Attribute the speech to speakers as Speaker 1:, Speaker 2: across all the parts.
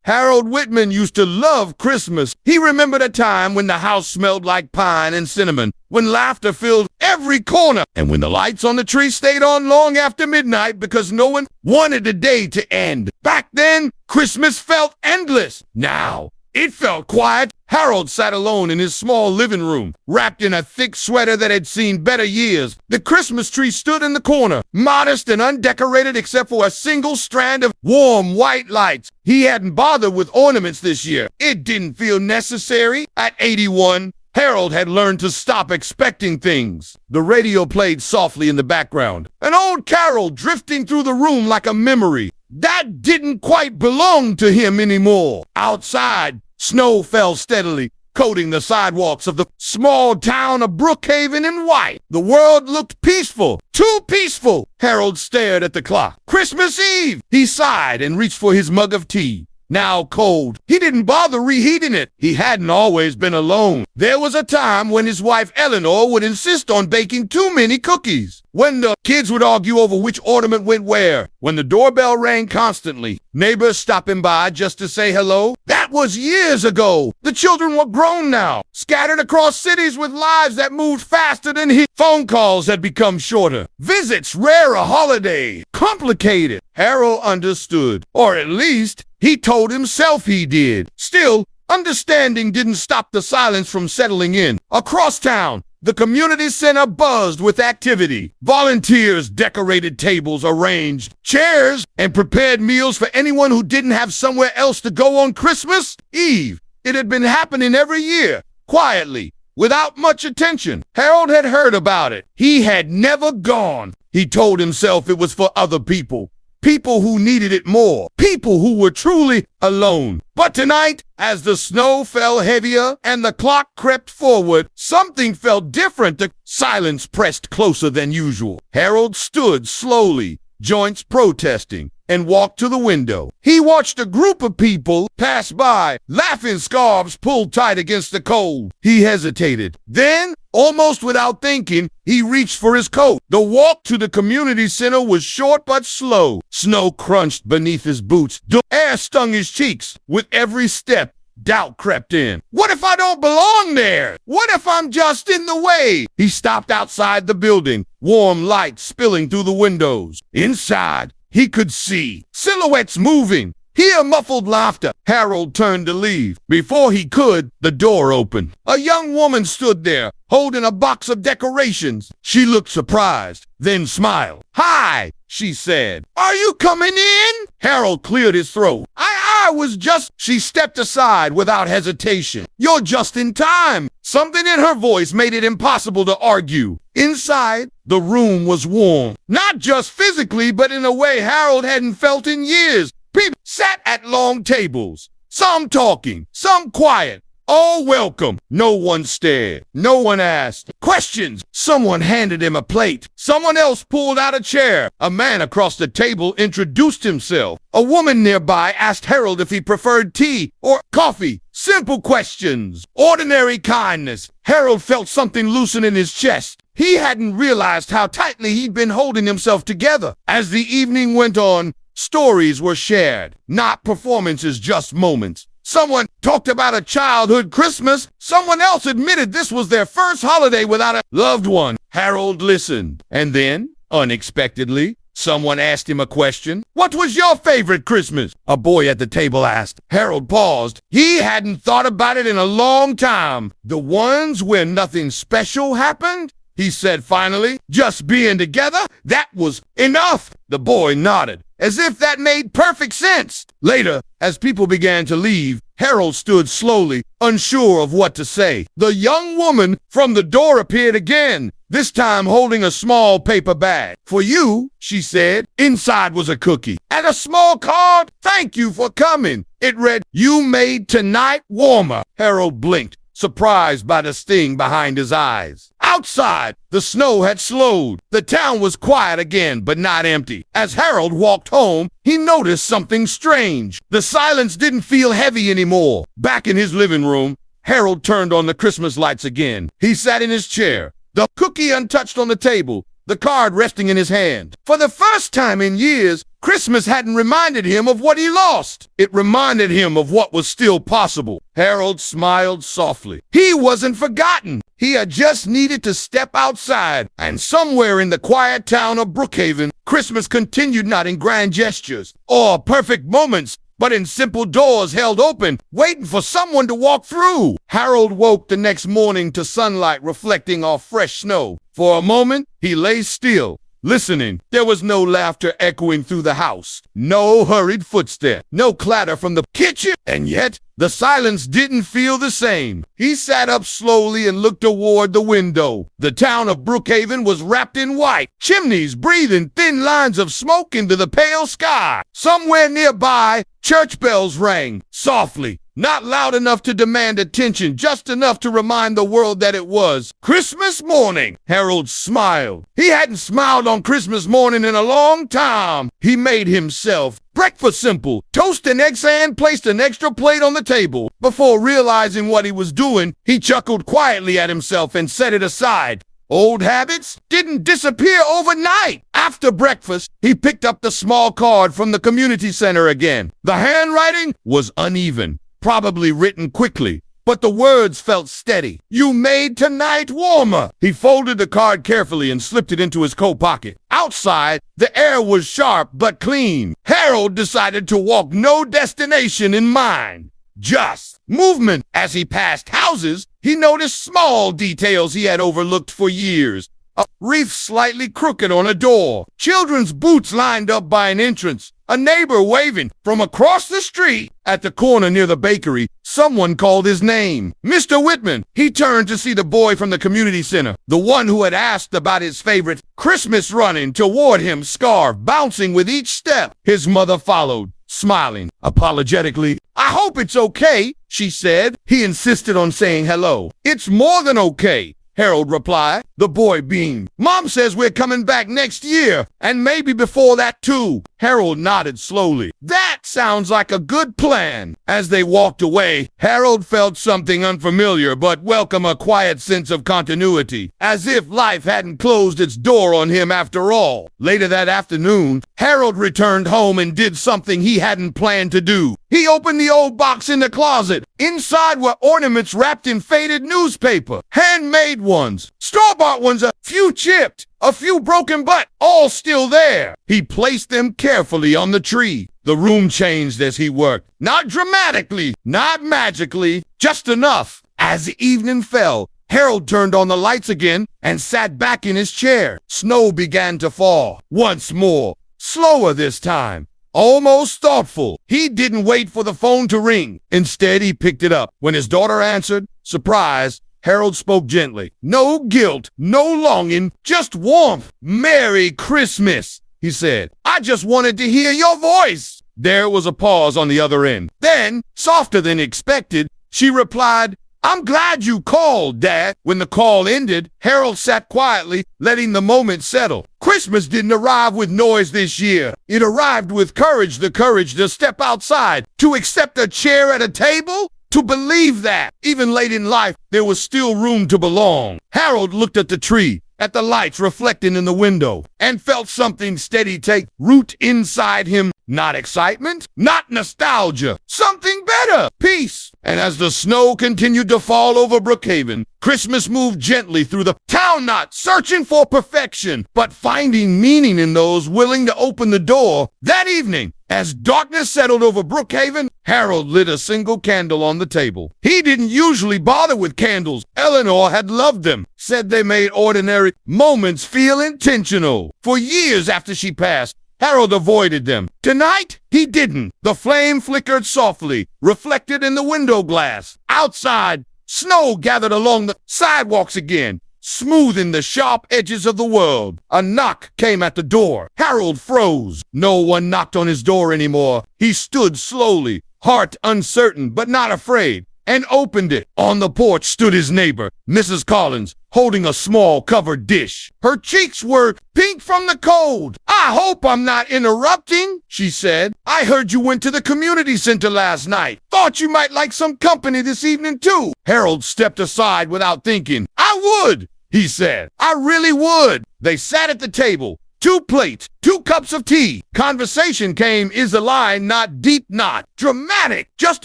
Speaker 1: Harold Whitman used to love Christmas. He remembered a time when the house smelled like pine and cinnamon, when laughter filled every corner, and when the lights on the tree stayed on long after midnight because no one wanted the day to end. Back then, Christmas felt endless. Now, it felt quiet. Harold sat alone in his small living room, wrapped in a thick sweater that had seen better years. The Christmas tree stood in the corner, modest and undecorated except for a single strand of warm white lights. He hadn't bothered with ornaments this year. It didn't feel necessary. At 81, Harold had learned to stop expecting things. The radio played softly in the background, an old carol drifting through the room like a memory. That didn't quite belong to him anymore. Outside, snow fell steadily, coating the sidewalks of the small town of Brookhaven in white. The world looked peaceful, too peaceful. Harold stared at the clock. Christmas Eve! He sighed and reached for his mug of tea. Now cold. He didn't bother reheating it. He hadn't always been alone. There was a time when his wife Eleanor would insist on baking too many cookies, when the kids would argue over which ornament went where, when the doorbell rang constantly, neighbors stopping by just to say hello. That was years ago. The children were grown now, scattered across cities with lives that moved faster than his. Phone calls had become shorter, visits rare, a holiday complicated. Harold understood, or at least he told himself he did. Still, understanding didn't stop the silence from settling in. Across town, the community center buzzed with activity. Volunteers decorated tables, arranged chairs, and prepared meals for anyone who didn't have somewhere else to go on Christmas Eve. It had been happening every year, quietly, without much attention. Harold had heard about it. He had never gone. He told himself it was for other people. People who needed it more. People who were truly alone. But tonight, as the snow fell heavier and the clock crept forward, something felt different. The silence pressed closer than usual. Harold stood slowly, joints protesting, and walked to the window. He watched a group of people pass by, laughing scarves pulled tight against the cold. He hesitated. Then, almost without thinking, he reached for his coat. The walk to the community center was short but slow. Snow crunched beneath his boots. The air stung his cheeks. With every step, doubt crept in. What if I don't belong there? What if I'm just in the way? He stopped outside the building, warm light spilling through the windows. Inside, he could see silhouettes moving, hear muffled laughter. Harold turned to leave. Before he could, the door opened. A young woman stood there, holding a box of decorations. She looked surprised, then smiled. "Hi," she said. "Are you coming in?" Harold cleared his throat. I was just... She stepped aside without hesitation. "You're just in time." Something in her voice made it impossible to argue. Inside, the room was warm. Not just physically, but in a way Harold hadn't felt in years. People sat at long tables, some talking, some quiet, all welcome. No one stared. No one asked questions. Someone handed him a plate. Someone else pulled out a chair. A man across the table introduced himself. A woman nearby asked Harold if he preferred tea or coffee. Simple questions. Ordinary kindness. Harold felt something loosen in his chest. He hadn't realized how tightly he'd been holding himself together. As the evening went on, stories were shared, not performances, just moments. Someone talked about a childhood Christmas. Someone else admitted this was their first holiday without a loved one. Harold listened. And then, unexpectedly, someone asked him a question. "What was your favorite Christmas?" a boy at the table asked. Harold paused. He hadn't thought about it in a long time. "The ones where nothing special happened?" he said finally. "Just being together, that was enough." The boy nodded, as if that made perfect sense. Later, as people began to leave, Harold stood slowly, unsure of what to say. The young woman from the door appeared again, this time holding a small paper bag. "For you," she said. Inside was a cookie and a small card. "Thank you for coming." It read, "You made tonight warmer." Harold blinked, surprised by the sting behind his eyes. Outside, the snow had slowed. The town was quiet again, but not empty. As Harold walked home, he noticed something strange. The silence didn't feel heavy anymore. Back in his living room, Harold turned on the Christmas lights again. He sat in his chair, the cookie untouched on the table, the card resting in his hand. For the first time in years, Christmas hadn't reminded him of what he lost. It reminded him of what was still possible. Harold smiled softly. He wasn't forgotten. He had just needed to step outside. And somewhere in the quiet town of Brookhaven, Christmas continued not in grand gestures or perfect moments, but in simple doors held open, waiting for someone to walk through. Harold woke the next morning to sunlight reflecting off fresh snow. For a moment, he lay still, listening. There was no laughter echoing through the house, no hurried footstep, no clatter from the kitchen, and yet the silence didn't feel the same. He sat up slowly and looked toward the window. The town of Brookhaven was wrapped in white, chimneys breathing thin lines of smoke into the pale sky. Somewhere nearby, church bells rang, softly, not loud enough to demand attention, just enough to remind the world that it was Christmas morning. Harold smiled. He hadn't smiled on Christmas morning in a long time. He made himself breakfast simple, toast and eggs, and placed an extra plate on the table. Before realizing what he was doing, he chuckled quietly at himself and set it aside. Old habits didn't disappear overnight. After breakfast, he picked up the small card from the community center again. The handwriting was uneven, probably written quickly, but the words felt steady. You made tonight warmer. He folded the card carefully and slipped it into his coat pocket. Outside, the air was sharp but clean. Harold decided to walk no destination in mind, just movement. As he passed houses, he noticed small details he had overlooked for years. A wreath slightly crooked on a door, children's boots lined up by an entrance, a neighbor waving from across the street. At the corner near the bakery, someone called his name. Mr. Whitman. He turned to see the boy from the community center, the one who had asked about his favorite Christmas, running toward him, scarf bouncing with each step. His mother followed, smiling apologetically. I hope it's okay, she said. He insisted on saying hello. It's more than okay, Harold replied. The boy beamed. Mom says we're coming back next year, and maybe before that too. Harold nodded slowly. That sounds like a good plan. As they walked away, Harold felt something unfamiliar but welcome, a quiet sense of continuity, as if life hadn't closed its door on him after all. Later that afternoon, Harold returned home and did something he hadn't planned to do. He opened the old box in the closet. Inside were ornaments wrapped in faded newspaper, handmade ones, store-bought ones, a few chipped, a few broken, but all still there. He placed them carefully on the tree. The room changed as he worked. Not dramatically, not magically, just enough. As the evening fell, Harold turned on the lights again and sat back in his chair. Snow began to fall once more, slower this time, almost thoughtful. He didn't wait for the phone to ring. Instead, he picked it up. When his daughter answered, surprised, Harold spoke gently. No guilt, no longing, just warmth. Merry Christmas, he said. I just wanted to hear your voice. There was a pause on the other end. Then, softer than expected, she replied, I'm glad you called, Dad. When the call ended, Harold sat quietly, letting the moment settle. Christmas didn't arrive with noise this year. It arrived with courage, the courage to step outside, to accept a chair at a table, to believe that, even late in life, there was still room to belong. Harold looked at the tree, at the lights reflecting in the window, and felt something steady take root inside him. Not excitement, not nostalgia, something better, peace. And as the snow continued to fall over Brookhaven, Christmas moved gently through the town, not searching for perfection, but finding meaning in those willing to open the door. That evening, as darkness settled over Brookhaven, Harold lit a single candle on the table. He didn't usually bother with candles. Eleanor had loved them, said they made ordinary moments feel intentional. For years after she passed, Harold avoided them. Tonight, he didn't. The flame flickered softly, reflected in the window glass. Outside, snow gathered along the sidewalks again, smoothing the sharp edges of the world. A knock came at the door. Harold froze. No one knocked on his door anymore. He stood slowly, heart uncertain but not afraid, and opened it. On the porch stood his neighbor, Mrs. Collins, holding a small covered dish. Her cheeks were pink from the cold. I hope I'm not interrupting, she said. I heard you went to the community center last night. Thought you might like some company this evening too. Harold stepped aside without thinking. I would, he said. I really would. They sat at the table, 2 plates, 2 cups of tea. Conversation came, is the line, not deep, not dramatic. Just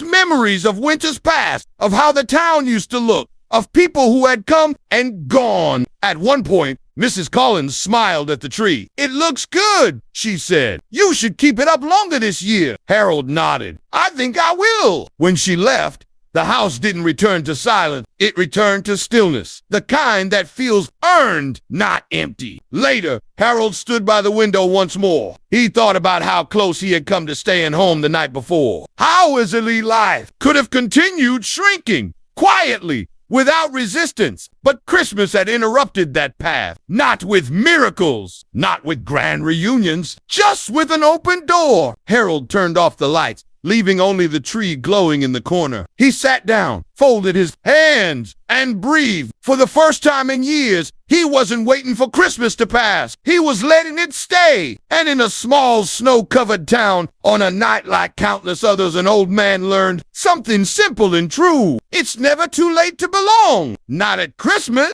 Speaker 1: memories of winters past, of how the town used to look, of people who had come and gone. At one point, Mrs. Collins smiled at the tree. "It looks good," she said. "You should keep it up longer this year." Harold nodded. "I think I will." When she left, the house didn't return to silence. It returned to stillness, the kind that feels earned, not empty. Later, Harold stood by the window once more. He thought about how close he had come to staying home the night before. How easily life could have continued shrinking, quietly, without resistance. But Christmas had interrupted that path. Not with miracles, not with grand reunions, just with an open door. Harold turned off the lights, leaving only the tree glowing in the corner. He sat down, folded his hands, and breathed. For the first time in years, he wasn't waiting for Christmas to pass. He was letting it stay. And in a small, snow-covered town, on a night like countless others, an old man learned something simple and true. It's never too late to belong. Not at Christmas.